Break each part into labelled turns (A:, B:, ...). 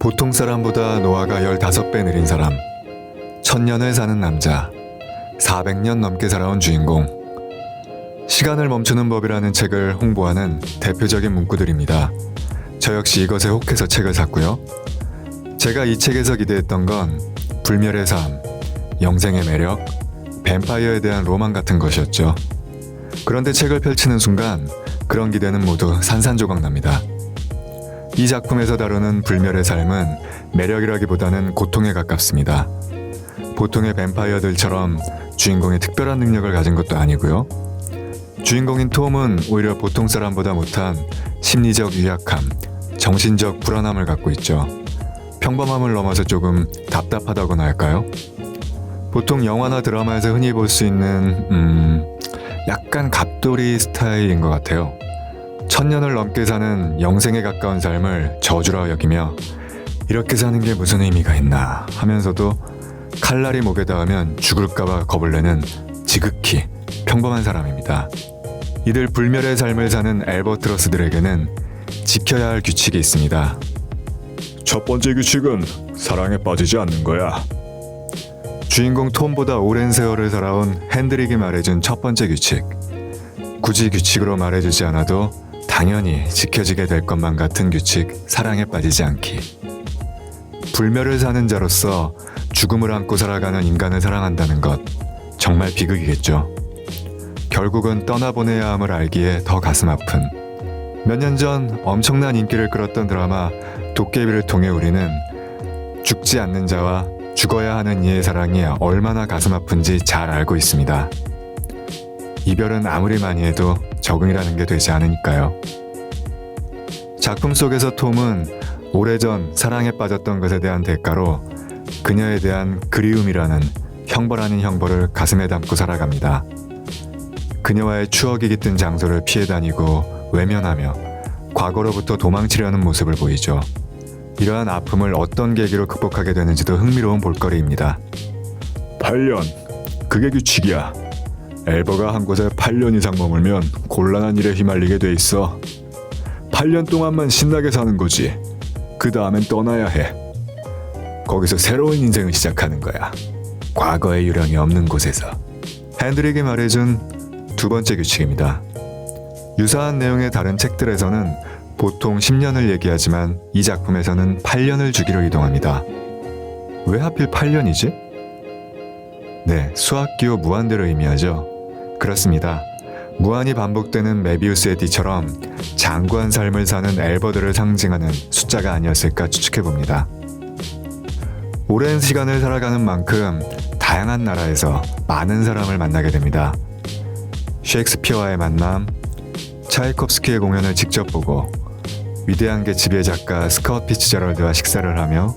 A: 보통 사람보다 노화가 15배 느린 사람, 1000년을 사는 남자, 400년 넘게 살아온 주인공. 시간을 멈추는 법이라는 책을 홍보하는 대표적인 문구들입니다. 저 역시 이것에 혹해서 책을 샀고요. 제가 이 책에서 기대했던 건 불멸의 삶, 영생의 매력, 뱀파이어에 대한 로망 같은 것이었죠. 그런데 책을 펼치는 순간 그런 기대는 모두 산산조각납니다. 이 작품에서 다루는 불멸의 삶은 매력이라기보다는 고통에 가깝습니다. 보통의 뱀파이어들처럼 주인공이 특별한 능력을 가진 것도 아니고요. 주인공인 톰은 오히려 보통 사람보다 못한 심리적 유약함, 정신적 불안함을 갖고 있죠. 평범함을 넘어서 조금 답답하다고나 할까요? 보통 영화나 드라마에서 흔히 볼 수 있는 약간 갑돌이 스타일인 것 같아요. 1000년을 넘게 사는 영생에 가까운 삶을 저주라 여기며 이렇게 사는 게 무슨 의미가 있나 하면서도 칼날이 목에 닿으면 죽을까봐 겁을 내는 지극히 평범한 사람입니다. 이들 불멸의 삶을 사는 엘버트러스들에게는 지켜야 할 규칙이 있습니다.
B: 첫 번째 규칙은 사랑에 빠지지 않는 거야.
A: 주인공 톰보다 오랜 세월을 살아온 핸드릭이 말해준 첫 번째 규칙. 굳이 규칙으로 말해주지 않아도 당연히 지켜지게 될 것만 같은 규칙, 사랑에 빠지지 않기. 불멸을 사는 자로서 죽음을 안고 살아가는 인간을 사랑한다는 것, 정말 비극이겠죠. 결국은 떠나보내야 함을 알기에 더 가슴 아픈. 몇 년 전 엄청난 인기를 끌었던 드라마 도깨비를 통해 우리는 죽지 않는 자와 죽어야 하는 이의 사랑이 얼마나 가슴 아픈지 잘 알고 있습니다. 이별은 아무리 많이 해도 적응이라는 게 되지 않으니까요. 작품 속에서 톰은 오래전 사랑에 빠졌던 것에 대한 대가로 그녀에 대한 그리움이라는 형벌 아닌 형벌을 가슴에 담고 살아갑니다. 그녀와의 추억이 깃든 장소를 피해 다니고 외면하며 과거로부터 도망치려는 모습을 보이죠. 이러한 아픔을 어떤 계기로 극복하게 되는지도 흥미로운 볼거리입니다.
B: 8년. 그게 규칙이야. 엘버가 한 곳에 8년 이상 머물면 곤란한 일에 휘말리게 돼 있어. 8년 동안만 신나게 사는 거지. 그 다음엔 떠나야 해. 거기서 새로운 인생을 시작하는 거야. 과거의 유령이 없는 곳에서.
A: 핸드릭이 말해준 두 번째 규칙입니다. 유사한 내용의 다른 책들에서는 보통 10년을 얘기하지만 이 작품에서는 8년을 주기로 이동합니다. 왜 하필 8년이지? 네, 수학기호 무한대를 의미하죠. 그렇습니다. 무한히 반복되는 메비우스의 띠처럼 장구한 삶을 사는 엘버들을 상징하는 숫자가 아니었을까 추측해봅니다. 오랜 시간을 살아가는 만큼 다양한 나라에서 많은 사람을 만나게 됩니다. 셰익스피어와의 만남, 차이콥스키의 공연을 직접 보고 위대한 개츠비의 작가 스캇 피츠제럴드와 식사를 하며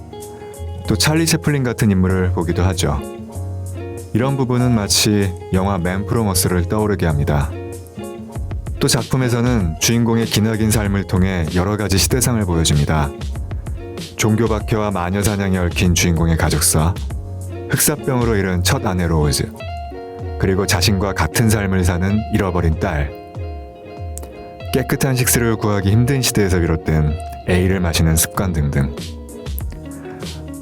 A: 또 찰리 채플린 같은 인물을 보기도 하죠. 이런 부분은 마치 영화 맨 프롬 어스를 떠오르게 합니다. 또 작품에서는 주인공의 기나긴 삶을 통해 여러 가지 시대상을 보여줍니다. 종교 박해와 마녀 사냥에 얽힌 주인공의 가족사, 흑사병으로 잃은 첫 아내 로즈, 그리고 자신과 같은 삶을 사는 잃어버린 딸, 깨끗한 식수를 구하기 힘든 시대에서 비롯된 A를 마시는 습관 등등.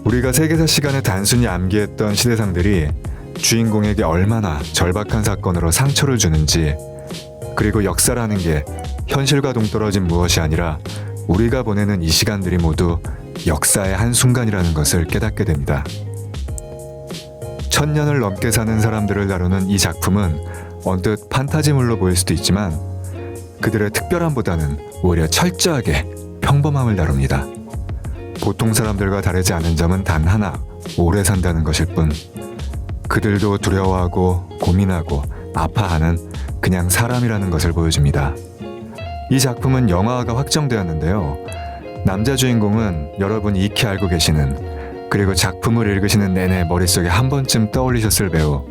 A: 우리가 세계사 시간에 단순히 암기했던 시대상들이 주인공에게 얼마나 절박한 사건으로 상처를 주는지, 그리고 역사라는 게 현실과 동떨어진 무엇이 아니라 우리가 보내는 이 시간들이 모두 역사의 한순간이라는 것을 깨닫게 됩니다. 1000년을 넘게 사는 사람들을 다루는 이 작품은 언뜻 판타지물로 보일 수도 있지만 그들의 특별함보다는 오히려 철저하게 평범함을 다룹니다. 보통 사람들과 다르지 않은 점은 단 하나, 오래 산다는 것일 뿐. 그들도 두려워하고 고민하고 아파하는 그냥 사람이라는 것을 보여줍니다. 이 작품은 영화화가 확정되었는데요. 남자 주인공은 여러분이 익히 알고 계시는, 그리고 작품을 읽으시는 내내 머릿속에 한 번쯤 떠올리셨을 배우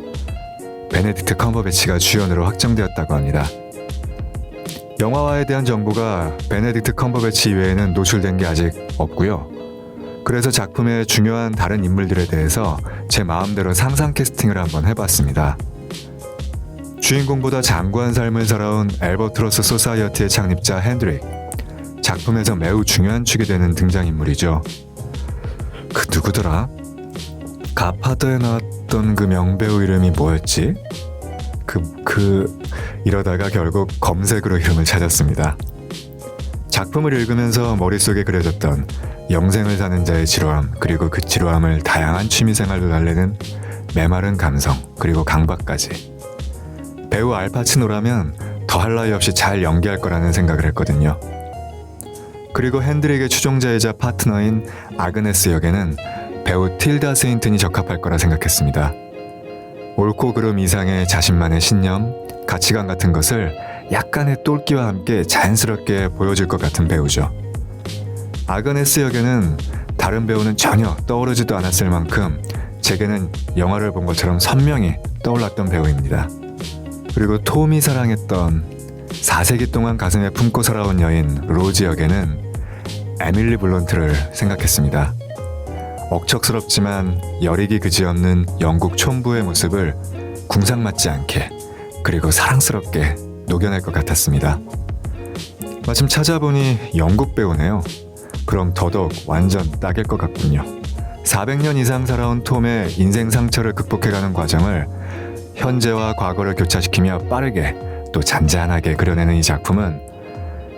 A: 베네딕트 컴버배치가 주연으로 확정되었다고 합니다. 영화화에 대한 정보가 베네딕트 컴버배치 이외에는 노출된 게 아직 없고요. 그래서 작품의 중요한 다른 인물들에 대해서 제 마음대로 상상 캐스팅을 한번 해봤습니다. 주인공보다 장구한 삶을 살아온 엘버트러스 소사이어티의 창립자 핸드릭, 작품에서 매우 중요한 축이 되는 등장인물이죠. 누구더라? 가파더에 나왔던 그 명배우 이름이 뭐였지? 이러다가 결국 검색으로 이름을 찾았습니다. 작품을 읽으면서 머릿속에 그려졌던 영생을 사는 자의 지루함, 그리고 그 지루함을 다양한 취미생활로 달래는 메마른 감성, 그리고 강박까지. 배우 알파치노라면 더할 나위 없이 잘 연기할 거라는 생각을 했거든요. 그리고 핸드릭의 추종자이자 파트너인 아그네스 역에는 배우 틸다 스윈튼이 적합할 거라 생각했습니다. 옳고 그름 이상의 자신만의 신념, 가치관 같은 것을 약간의 똘끼와 함께 자연스럽게 보여줄 것 같은 배우죠. 아그네스 역에는 다른 배우는 전혀 떠오르지도 않았을 만큼 제게는 영화를 본 것처럼 선명히 떠올랐던 배우입니다. 그리고 톰이 사랑했던 4세기 동안 가슴에 품고 살아온 여인 로즈 역에는 에밀리 블런트를 생각했습니다. 억척스럽지만 여리기 그지없는 영국 촌부의 모습을 궁상맞지 않게 그리고 사랑스럽게 녹여낼 것 같았습니다. 마침 찾아보니 영국 배우네요. 그럼 더더욱 완전 딱일 것 같군요. 400년 이상 살아온 톰의 인생 상처를 극복해가는 과정을 현재와 과거를 교차시키며 빠르게 또 잔잔하게 그려내는 이 작품은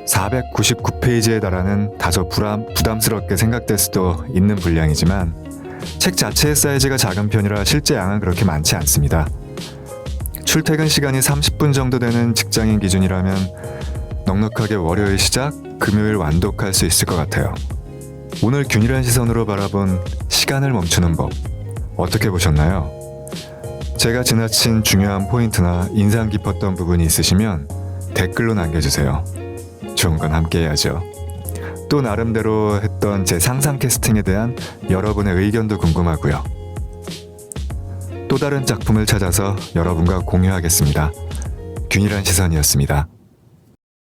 A: 499페이지에 달하는 다소 부담스럽게 생각될 수도 있는 분량이지만 책 자체의 사이즈가 작은 편이라 실제 양은 그렇게 많지 않습니다. 출퇴근 시간이 30분 정도 되는 직장인 기준이라면 넉넉하게 월요일 시작, 금요일 완독할 수 있을 것 같아요. 오늘 균일한 시선으로 바라본 시간을 멈추는 법, 어떻게 보셨나요? 제가 지나친 중요한 포인트나 인상 깊었던 부분이 있으시면 댓글로 남겨주세요. 좋은 건 함께 해야죠. 또 나름대로 했던 제 상상 캐스팅에 대한 여러분의 의견도 궁금하고요. 또 다른 작품을 찾아서 여러분과 공유하겠습니다. 균일한 시선이었습니다.